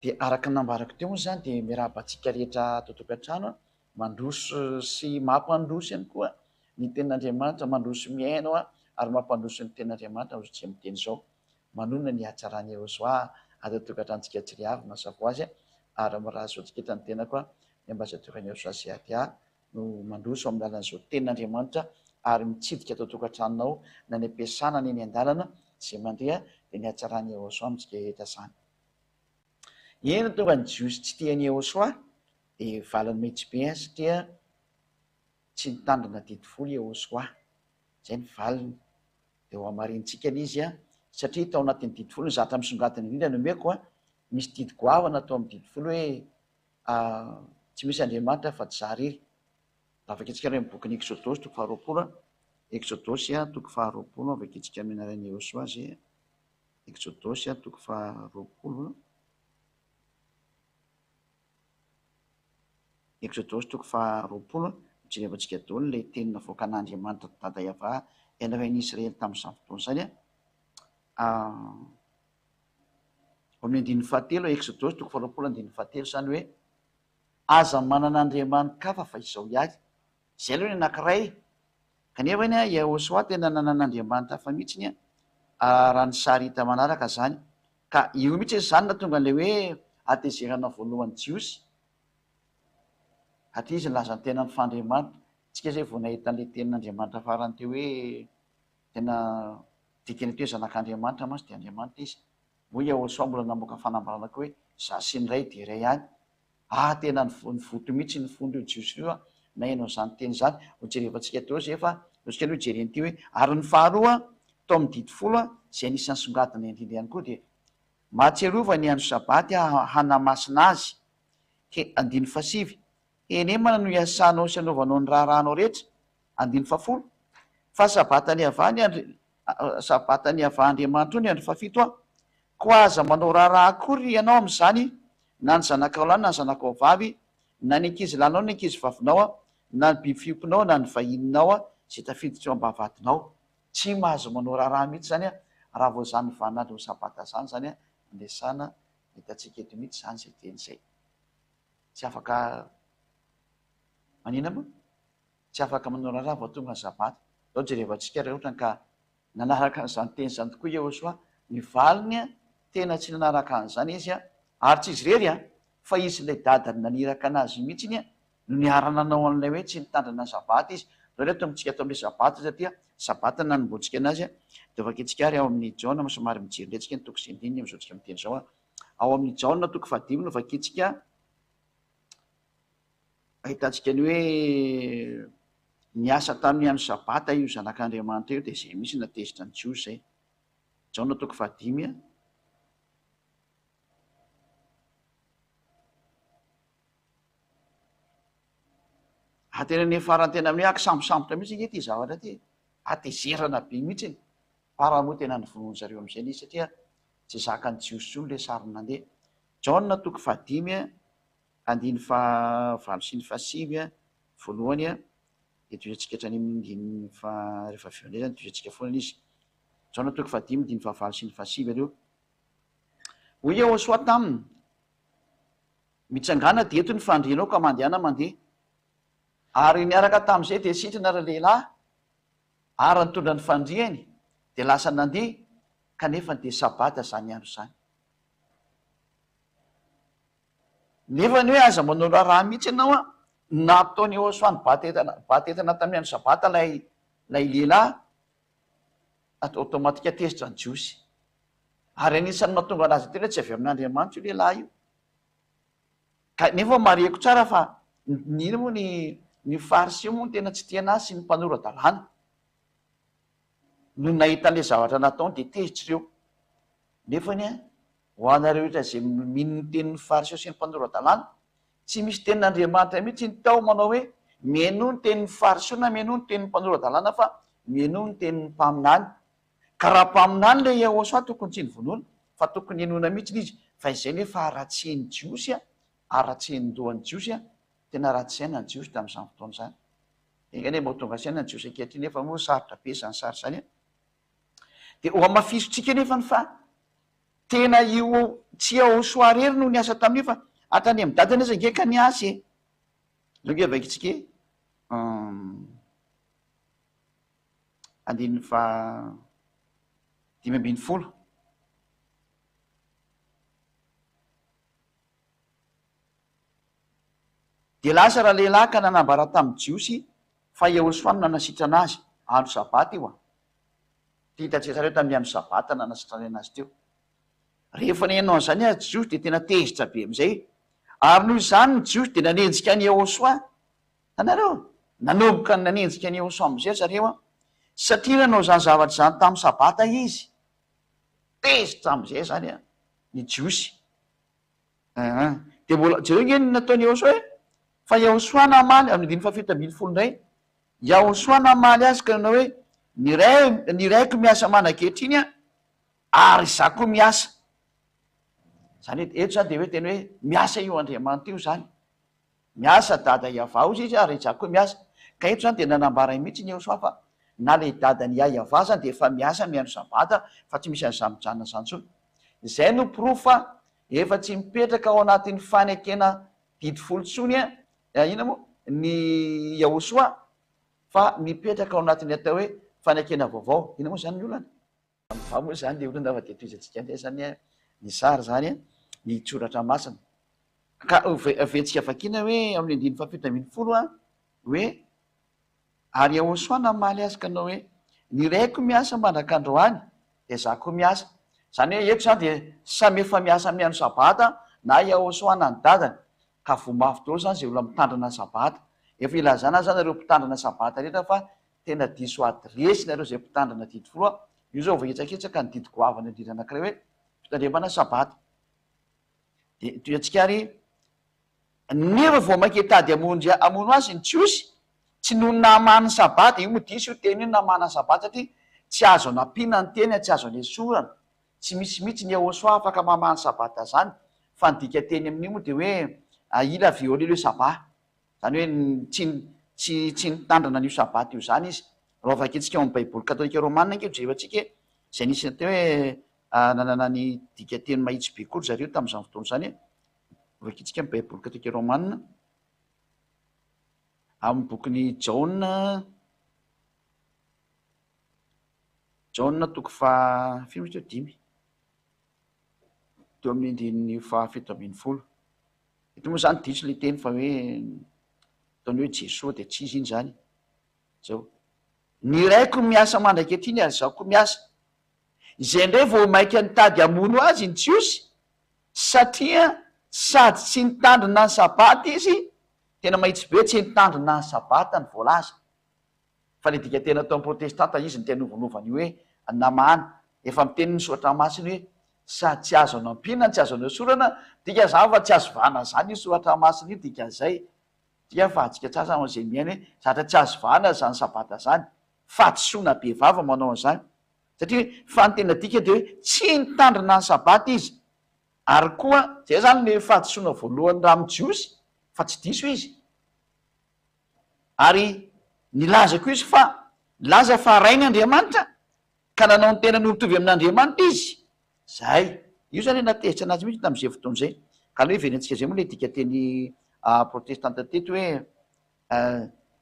Dia araka nambarako teo moa zany dia miarabantsika rehetra totokantrano mandroso sy mampandroso ihany koa ny tenin'Andriamanitra, mandroso miaino ary mampandroso ny tenin'Andriamanitra ohatrtsy miteny izao manona ny hatsarany Jehosoa ato tokantrantsika Tsiriavy mazava ho azy ary mirazo antsika eto ny tena koa ny ambasadorany Jehosoa sy adia no mandroso amin'ny alalan'izao tenin'Andriamanitra ary mitsidika ato tokantranonao na ny ampiasana ny eny an-dalana izay mandeha dia ny hatsarany Jehosoa amintsika rehetra izany. Eny tonga ny jiosy tsy tiany Jehosoa dia valiny mihitsy be satria tsy nitandrina didy-folo Jehosoa, izay ny valiny. Dia ho hamarintsika izy satria tao anatin'ny didy-folo ny zatra misongadina indrindra no omeko misy didy goavana tao amin'ny didy-folo hoe tsy misy Andriamanitra fa tsy zahariry. Avakitsika hoe boky ny Exodosy toko faharoapolo, Exodosy toko faharoapolo avakitsika amin'ny anaran'i Jehosoa zay Exodosy toko faharoapolo, Exodosy toko faharoapolo mijerevantsika daholo ilay teny navoaka an'Andriamanitra dada Iavà eny renin'i Israely tamin'izany fotoana izany ao amin'ny andininy fahatelo Exodosy toko faharoapolo andininy fahatelo izany hoe aza manana andriamanikafa fa izao ihany. Izay aloha ny anankiray kanefa iny Jehosoa tena nanan'Andriamanitra hafa mihitsiny raha ny sary hita manaraka zany ka io mihitsy izany nahatonga an'ilay hoe atezerana voalohany jiosy atria izy laza ny tena ny fandriamanitra. Tsika zay vao nahita an'ilay tenin'Andriamanitra farany teo hoe tena dikany teo zanak'Andriamanitra mantsy dia Andriamanitra izy. Moa Jehosoa mbola namoaka fanambarana koa hoe za sy ny ray dia iray ihany. Tena ny voto mihitsy ny fondo io jiosy io na ianao izany teny izany ho jerevantsika teo zay efa ohatsika aloha jereny ty hoe ary ny faharoa tao amin'ny didy-folo izay anisan'ny songadina indrindra ihany koa dia mahatsiarova ny andro sabaty hanamasina azy. Andiny fasivy enemana no iasanao sy anaovanao ny raharanao rehetra. Andiny fafolo fa sabatany avà Andriamanitra io ny andro fafito ko aza manao raharaha akory ianao amin'izany na ny zanakao lahy na ny zanakao vavy na ny ankizy lanao ny ankizy vavinao na ny biby fiompinao na ny vahininao zay tafiditra eo am-bavahadinao. Tsy mahazo manao raharaha mihitsy zany raha vao zany vanandro ny sabata zany zany andesana hitantsika eto mihitsy zany zay teny izay. Tsy afaka manina moa tsy afaka manao raharaha vao tonga ny sabata. Zao jerevantsika raha ohatra ka nanaraka an'izany teny izany tokoa Jehosoa, ny valiny tena tsy nanaraka an'izany izy ary tsy izy rery fa izy ilay dadany naniraka anazy mihitsy iny no niara-nanao an'ilay hoe tsy nitandrina ny sabata izy. Zao reto mitsika atao amin'ilay sabata satria sabata nanomboantsika anazy dia vakitsika ary ao amin'ny Jaona somary mijery letsika ny toko sy andininy amin'izao tsika miteny izao ao amin'ny Jaona toko fahadimy no vakitsika ahitantsika ny hoe niasa tamin'ny andro sabata io zanak'Andriamanitra io dia izay misy natezitra ny jiosy zay. Jaona toko fahadimy tena ny farany tena amin'ny akisambosambotra mihitsy iny ty zavatra ty atezerana be mihitsy para moa tena nyvonoany zareo amin'izay izy satria tsy zaka ny jiosy io ilay sary nandeha. Jaona toko fahadimy andiny fahavalo sy ny fahasivy voalohany dia toizantsika hatrany amin'ny rehefa vionezany toizantsika foana izy. Jaona toko fahadimy andiny fahavalo sy ny fahasivy aleo hoy Jehosoa taminy mitsangana dia eto ny fandrianao ka mandehana mandeha ary niaraka tamin'izay dia sitrana ra lehilahy ary nitondra ny fandriany dia lasa nandeha kanefa dia sabata zany andro zany. Nefa ny hoe aza manao raharaha mihitsy ianao nataony Jehosoa ny batetana tamin'ny andro sabata lay lehilahy automatika tezitra ny jiosy ary anisan'ny mahatonga anazy tena tsy avy amin'Andriamanitra io lehilahy io. Nefa mareko tsara fa nino moa ny fariseo moa tena tsy tiana azy sy ny mpanora-dalàna no nahita an'ilay zavatra nataony dia tezitra ireo. Nefany ho anareo rehetra izay mino ny tenin'ny fariseo sy ny mpanora-dalàna tsy misy tenin'Andriamanitra mihitsy ny tao manao hoe mihaino ny tenin'ny fariseo na mihaino ny tenin'ny mpanora-dalàna fa mihaino ny tenin'ny mpaminany. Ka raha mpaminany ilay Jehosoa tokony tsy ny vonoana fa tokony henona mihitsy izy fa izay nefa aratseny jiosy aratseny dohan'ny jiosy tena ratsaina ny jiosy tamin'izany fotoana izany. Engany mahatonga saina ny jiosy ankehitriny nefa moa sarotra be izany sary izany dia ho amafisontsika nefa ny fa tena io tsy ao soarery no niasa tamin'io fa atany amin'ny dadana izy angeka ny asy longe vaikitsika andininy fa 5 de lasa raha lehilahy ka nanambara tamin'ny jiosy fa eo soanina nasitrana azy andro sabata io ty hitatsetrareo tamin'ny andro sabata nanasitrana anazy teo rehefa nenao an'izany a jiosy de tena tezitra be am'izay ary noho izany ny jiosy de nanenjika ny eosoa anareo nanomboka ny nanenjika ny eosoa am'izay zareo a satria nanao zany zavatra zany tamin'ny sabata izy tezitra am'izay zany a ny jiosy de mbola jereo nge ny nataony eosoa fa iahosoana maly amin'ny 5 ndray iahosoana maly azy ka nanao hoe ny raiko miasa manakehitriny a ary za koa miasa zany hoe eto zany de hoe tena hoe miasa io Andriamanitra io zany miasa dada iavao izy ary za koa miasa ka eto zany de nanambara mihitsy ny eosoa fa na le dadany iava zany de efa miasa miandro sabata fa tsy misy anyzamijanona zany tsony zay no profa efa tsy mipetraka ao anatin'ny fanekena didifolo tsony ina moa ny iahosoa fa mipetraka ao anatin'ny atao hoe fanekena vaovao ina moa zany ny olana va moa zany le olona fa de toizatsika ndray zany ny sary zany ny tsoratra masina ka vetsika vakina hoe amin'ny 5 hoe ary iahosoana maly azy ka anao hoe ny raiko miasa mandrak'androany de za koa miasa zany hoe eto zany de samy efa miasa miandro sabata na iahosoana ny dadany ka vomafy daholo zany zay olona mitandrina ny sabata efa ilazana zany nareo mpitandrina sabata rehetra fa tena diso adresy nareo zay mpitandrina didifoloa io zao vaitsaketsaka ny didy goavany indrindra anankiray hoe fitandremana sabata de toatsika ary nefa vao maketady amono azy ny jiosy tsy no namany sabata io modisy io teny io namana sabata satria tsy azo anampiana ny teny tsy azo any esorana tsy misy mihitsy ny ahosoa afaka mamany sabata zany fa nidika teny amin'io moa de hoe ila violely hoe saba zany hoe tsy nitandrina n'io sabata io zany izy raha vakitsika ao amin'ny baiboly katolika romanina nke jevatsika zay nisy teo hoe nanana ny dika teny mahitsy be kory zareo tamin'izany fotoana zany vakitsika amin'ny baiboly katolika romanina amin'ny bokiny jaona toko fa fino teo 5 teo amin'ny andininy fa 7 eto moa zany diso le teny fa hoe ataony hoe jesoa de tsy izy iny zany zao ny raiko miasa mandrakehitriny ary zao koa miasa izay ndray vao mainka nitady amono azy ny jiosy satria sady tsy nitandrina ny sabata izy tena mahitsy be tsy nitandrina ny sabata ny voalaza fa le dika tena atao amin'ny protestanta izy ny tena novonovany hoe namana efa miteny ny soatra masiny hoe sady tsy azo anampina tsy azo ana sorana dika zany fa tsy azo vana zany io soatra masiny io dika zay tia fa atsika tsasa am'zay miaina hoe zatra tsy azo vana zany sabata zany fatsoana be vava manao an'izany satria fa ny tena dika de hoe tsy nitandrina ny sabata izy ary koa zay zany le fahatosoana voalohany raha mijiosy fa tsy diso izy ary nilaza koa izy fa laza fa rainy Andriamanitra ka nanao ny tena no mitovy amin'Andriamanitra izy zay io zany natezitra anazy mihitsy tam'izay fotoana zay ka le hoe venantsika zay moa le dika teny protestanta teto hoe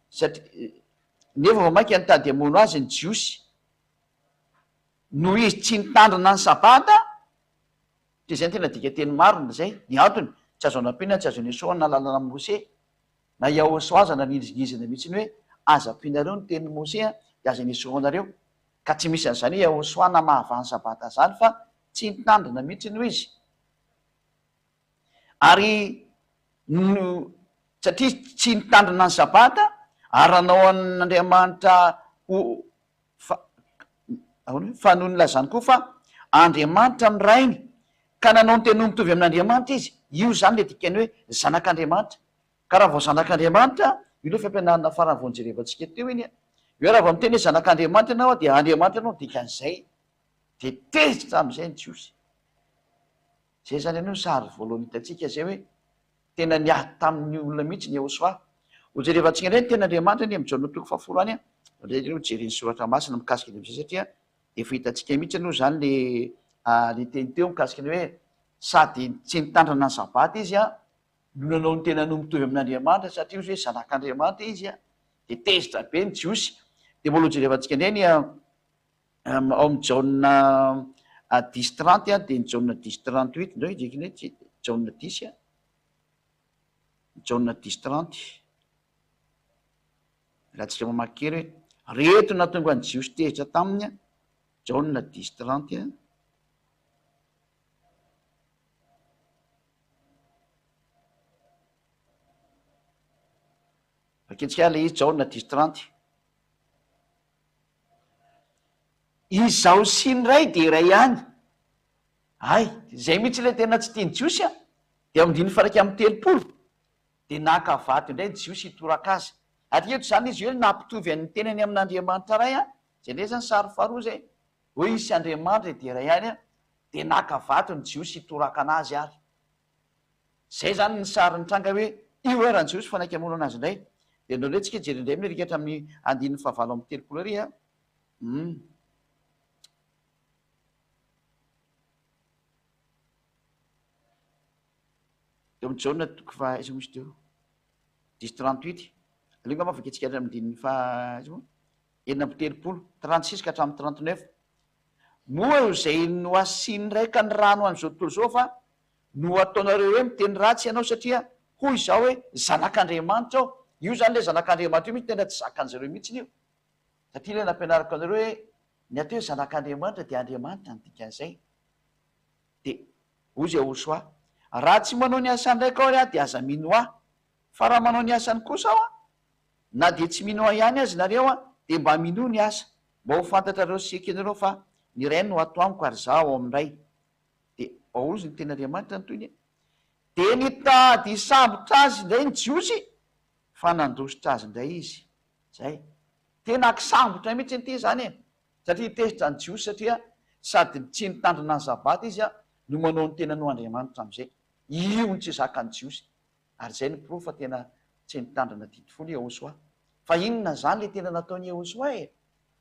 satria nefa vao mainka nitady amono azy ny jiosy noho izy tsy nitandrina ny sabata de zay ny tena dika teny marona zay ny antony tsy azo anampina tsy azo nesoana na lalana mose na iahoso aza na nizigizana mihitsy ny hoe aza ampinareo ny teny mose de aza nesoanareo ka tsy misy an'izany hoe iahosoana mahavany sabata zany fa tsy nitandrina mihitsy noho izy ary no satria tsy nitandrina ny sabata ary anao an'Andriamanitra fa noho ny lazany koa fa Andriamanitra mirainy ka nanao ny tena mitovy amin'Andriamanitra izy io zany le dikany hoe zanak'Andriamanitra ka raha vao zanak'Andriamanitra io le fampianarana farany voanjerevantsika teo iny hoe raha vao miteny hoe zanak'Andriamanitra anao de Andriamanitra anao dikan'izay de tezitra am'izay ny jiosy zay zany anao sary voalohany hitatsika zay hoe tena niady tamin'ny olona mihitsy ny ahosoa hojerevantsika indray ny tena Andriamanitra ny amin'ny Jaona toko 10 any a ndray no jereny soratra masina mikasika le am'izay satria efa hitatsika mihitsy aloha zany le ny teny teo mikasika ny hoe sady tsy nitandrana ny sabata izy a no nanao ny tena no mitovy amin'Andriamanitra satria izy hoe zanak'Andriamanitra izy a de tezitra be ny jiosy. De mbola jerevantsika ndray ao amin'ny jauna 10:30 a de ny jauna 10:38 ndreo ndreky ny hoe jauna 10 a jauna 10:30 raha tsika mamaky kely hoe reto natonga ny jiosy tezitra taminy a jauna 10:30 a vaketsika le izy jauna 10:30 izaho sy ny ray de iray ihany ay zay mihitsy le tena tsy tiany jiosy a de amindiny faraka amin'ny 30 de naka vato indray jiosy hitoraka azy ary eto zany izy hoe nampitovy an'ny tenany amin'Andriamanitra ray a zay ndray zany sary faharoa zay hoe isy Andriamanitra de iray ihany a de naka vato ny jiosy hitoraka anazy ary zay zany ny sary nitranga hoe io hoe raha jiosy fanaiky amono anazy indray de ndreo ndray tsika jery indray mirikatra amin'ny andin'ny fahavalo amin'ny 30 ary a eo amin'ny jauna toko fa izy misy teo 10:38 aleo ngamba vaketsika amindin'ny fa enina amby 30 36 ka hatramin'ny 39 moa zay no asiny raika ny rano an'izao tontolo zao fa no ataonareo hoe miteny ratsy ianao satria hoy izao hoe zanak'Andriamanitra ao io zany le zanak'Andriamanitra io mihitsy tena tsy zakan'zareo mihitsy io satria le nampianarako anareo hoe ny atao hoe zanak'Andriamanitra de Andriamanitra ny dikan'izay de hoy zay osoa raha tsy manao ny asany raika ao ary a de aza mino ahy fa raha manao ny asany kosa ao a na de tsy mino ahy ihany azy nareo a de mba mino ny asa mba ho fantatrareo seky anareo fa ny ray no ato amiko ary zaho ao amin'ray de aozy ny tena Andriamanitra ny toyny de nitady sambotra azy indray ny jiosy fa nandositra azy indray izy zay tena akisambotra mihitsy nyity zany e satria tezitra ny jiosy satria sady tsy nitandrina ny sabata izy a no manao ny tena no Andriamanitra am'izay io ny tsy zakany jiosy ary zay ny pro fa tena tsy nitandrina didifony Eosoa fa inona zany le tena nataony Eosoa e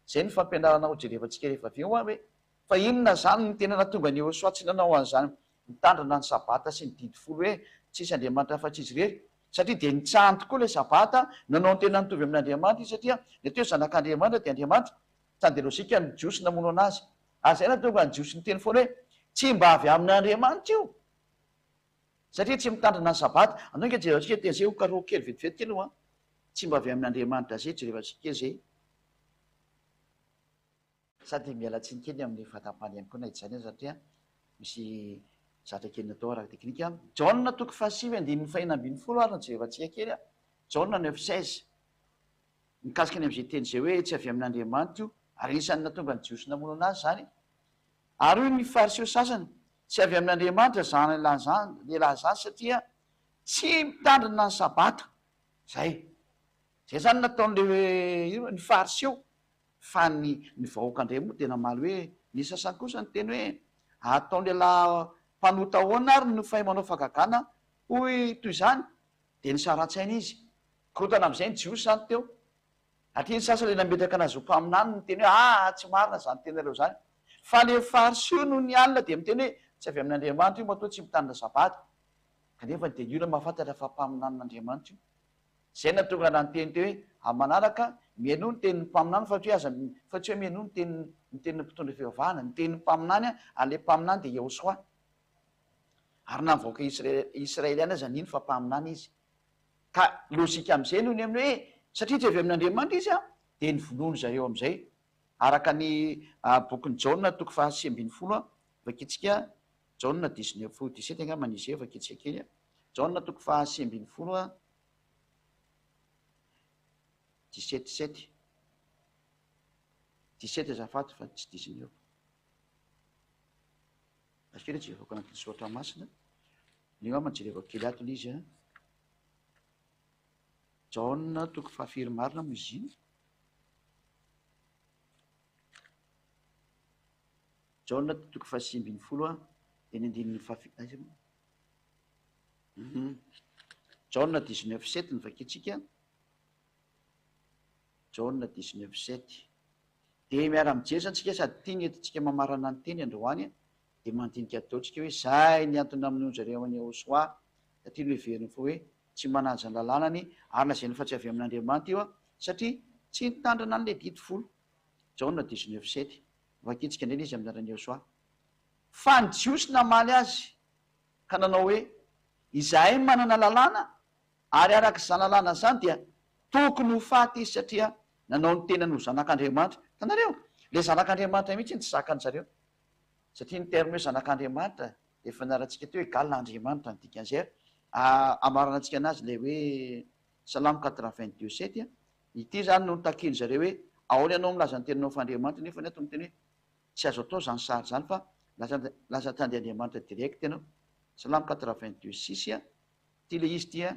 zay ny fampianarana ho jerevantsika rehefa avy eo a hoe fa inona zany ny tena natonga ny Eosoa tsy nanao an'izany mitandrina ny sabata sy ny didifolo hoe tsisy Andriamanitra fa tsy izy rery satria de nitsahan tokoa le sabata nanao ny tena nitovy amin'Andriamanitra izy satria ny ateo zanak'Andriamanitra de Andriamanitra tandelosika ny jiosy namono anazy ary zay natonga ny jiosy ny teny foana hoe tsy mba avy amin'Andriamanitra io satria tsy mitandrina ny sabata anao nge jerevantsika teny zay ho karoa kely vetivety kely a tsy mba avy amin'Andriamanitra zay jerevantsika zay sady mialatsiny kely amin'ny fatampany ihany koa na ity zany satria misy zatra kely natao araky teknika jauna toko fahasivy andininy faina ambin'ny folo ary ny jerevantsika kely a jauna 9:16 mikasika any am'izay teny zay hoe tsy avy amin'Andriamanitra io ary isan'ny natonga ny jiosy namono anazy zany ary io ny fariseo sasany tsy avy amin'Andriamanitra zany lehilahy zany satria tsy mitandrina ny sabata zay zany nataon'le ny fariseo fa ny vahoaka indray moa tena maly hoe ny sasany kosa ny teny hoe ataon'lehilahy mpanota ahoana ary no fahay manao fagagana hoy toy zany de ny saratsaina izy korotana am'izay ny jiosy zany teo atria ny sasany le nametraka anazy ho mpaminany ny teny hoe tsy marina zany tenareo zany fa le fariseo no ny alina de miteny hoe tsy avy amin'Andriamanitra io matoa tsy mitandrina sabata kanefa de io na mahafantatra fa mpaminan'Andriamanitra io zay natonga na ny teny teo hoe amanaraka miaino ny tenin'ny mpaminany fa fa tsy hoe miaino ny teniny mpitondra fivavahana ny tenin'ny mpaminany a ale mpaminany de Eosoa ary na mivaoaka Israeliana zany iny fa mpaminany izy ka lozika am'izay noho ny amin'ny hoe satria tsy avy amin'Andriamanitra izy a de ny vonono zareo am'izay araka ny bokyny jauna toko fahasy ambin'ny folo a vaketsika jauna 19:17 angamba n'izy eo vaketsika kely a jauna toko fahasy ambin'ny folo a 17 azafato fa tsy 19 akely jerevako anatin'ny soatra masina ny ngamba jerevako kely atony izy a jauna toko fahafiry marina mo izy iny jauna toko fahasy ambin'ny folo a de ny andininy jauna 19:7 ny vaketsika jauna 19:7 de miara mijery zany tsika sady tia ny entintsika mamarana ny teny androany dia mandinika ataontsika hoe zay ny antony amin'ny zareo amin'ny Joshua satria no heveriny fa hoe tsy manaja ny lalànany ary lazany fa tsy avy amin'Andriamanitra io satria tsy nitandrina an'ilay dity folo Jaona 19:7 vakitsika indrindra izy amin'ny anarany Joshua fa ny jiosy namaly azy ka nanao hoe izahay manana lalàna ary arak'izany lalàna zany dia tokony ho faty izy satria nanao ny tenany ho zanak'Andriamanitra tanareo le zanak'Andriamanitra mihitsy ny tsy zakany zareo satria ny terme hoe zanak'Andriamanitra efa naratsika teo hoe galin'Andriamanitra ny dikan'izay amaranantsika anazy le hoe Salamo 82:7 ity zany no takiny zareo hoe ahoana ianao milaza ny teninao fa Andriamanitra nefa ny ato miteny hoe tsy azo atao zany sary zany fa lasa tandy Andriamanitra direct ianao Salamo 82:6 ty le izy tia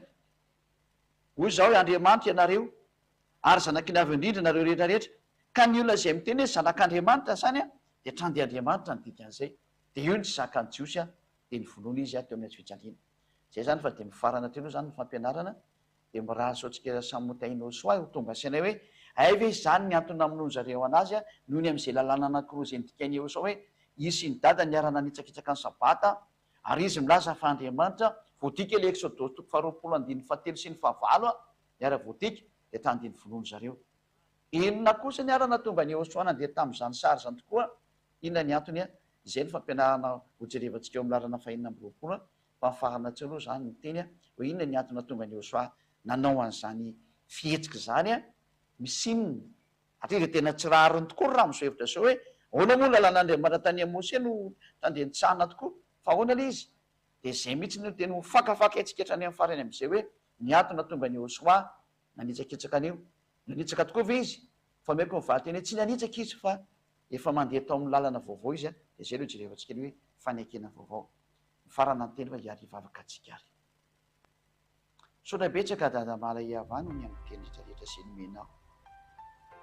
hoy zao hoe Andriamanitra ianareo ary zanakiny avy indrindra nareo rehetrarehetra ka ny olona izay miteny hoe zanak'Andriamanitra zany dia trandy Andriamanitra ny dikan'izay dia io ny tsy zakany jiosy dia ny vonoana izy teo amin'ny atsofijaliana zay zany fa dia mifarana teo aloha zany ny fampianarana dia miraso antsika samy motaina soa ho tonga sainay hoe ay ve zany ny antony amin'ony zareo anazy noho ny amin'izay lalàna anankiroa izay nidikainy eo sao hoe izy sy ny dada niarana nitsakitsaka ny sabata ary izy milaza fa Andriamanitra voadika le Exodus 2:7 sy ny 9 niara voadika dia tandiny vonoany zareo inona kosa ny arana tonga ny Joshua nandeha tamin'izany sary zany tokoa inona ny antony izay ny fampianarana hojerevantsika eo amin'ny lalana fahinana amby roapolo fa mifarana tsy aloha zany ny teny hoe inona ny antony tonga ny Joshua nanao an'izany fihetsika zany misinina atria dia tena tsy rariny tokoa raha misohevitra sao hoe ahoana moa lalàn'Andriamanitra tany Mose no tandentsaana tokoa fa ahoana le izy dia zay mihitsy no teny ho fakafaka atsika hatrany amin'ny farany amin'izay hoe ny antony tonga ny Joshua nanitsakitsaka an'io nanitsaka tokoa ve izy fa maiko mivaly teny hoe tsy nanitsaka izy fa efa mandeha tao amin'ny lalana vaovao izy dia zay lo jerevantsika ny hoe fanekena vaovao mifarana ny teny fa hiary hivavaka atsika ary sotra betsaka dada mala iavano ny amin'ny teny rehetrarehetra sy ny menao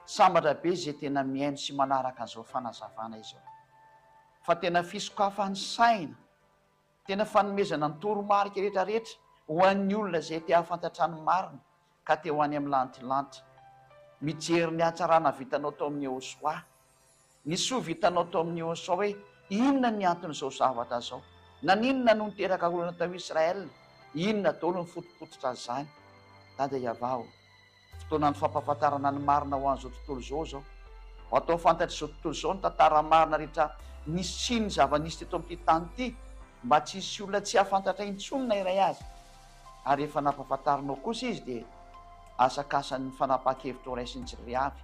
sambatra be zay tena mihaino sy manaraka an'izao fanazavana izao fa tena fisokafany saina tena fanomezana ny toromarika rehetrarehetra ho an'ny olona zay te hahafantatrany marina ka te ho any amin'ny lantilanitra mijery ny hatsarana vitanao tao amin'ny Joshua ny soa vitanao tao amin'ny Joshua hoe inona ny anton'izao zavatra zao naninona no niteraka olona tao Israel inona daholo ny fotopototra zany dada iavao fotoana ny fampahafantarana ny marina ho an'izao tontolo zao atao fantatra izao tontolo zao ny tantara marina rehetra nisy sy ny zava-nisy teto amin'ity tany ity mba tsy hisy olona tsy hafantatra intsony na iray azy ary efa nampahafantarinao kosa izy dia asakasan'ny fanapaha-kevitra ho ray sy ny tsiry avy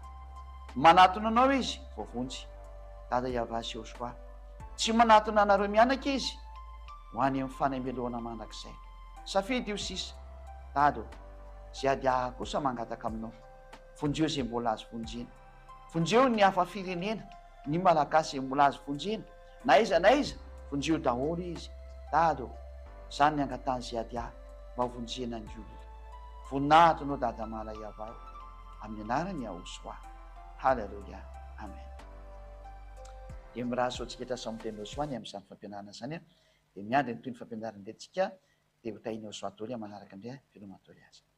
manatona anao izy voavonjy dada iava sy Joshua tsy manatona anareo mianaka izy ho any amin'ny fanameloana mandrakizay safidy io sisa dado zay adiaha kosa mangataka aminao vonjeo zay mbola azy vonjena vonjeo ny hafa firenena ny malagasy zay mbola azy vonjena na iza vonjeo daholo izy dado zany ny angatany zay adiaha mba vonjena ny olona voninahitra anao dada mala iavao amin'ny anarany Joshua halleluja amen dia miraso antsika trasa miteny Joshua ny amin'izany fampianarana zany dia miandry ny toy ny fampianarana ndratsika dia ho tahiny Joshua toly manaraka indray filomatoly azy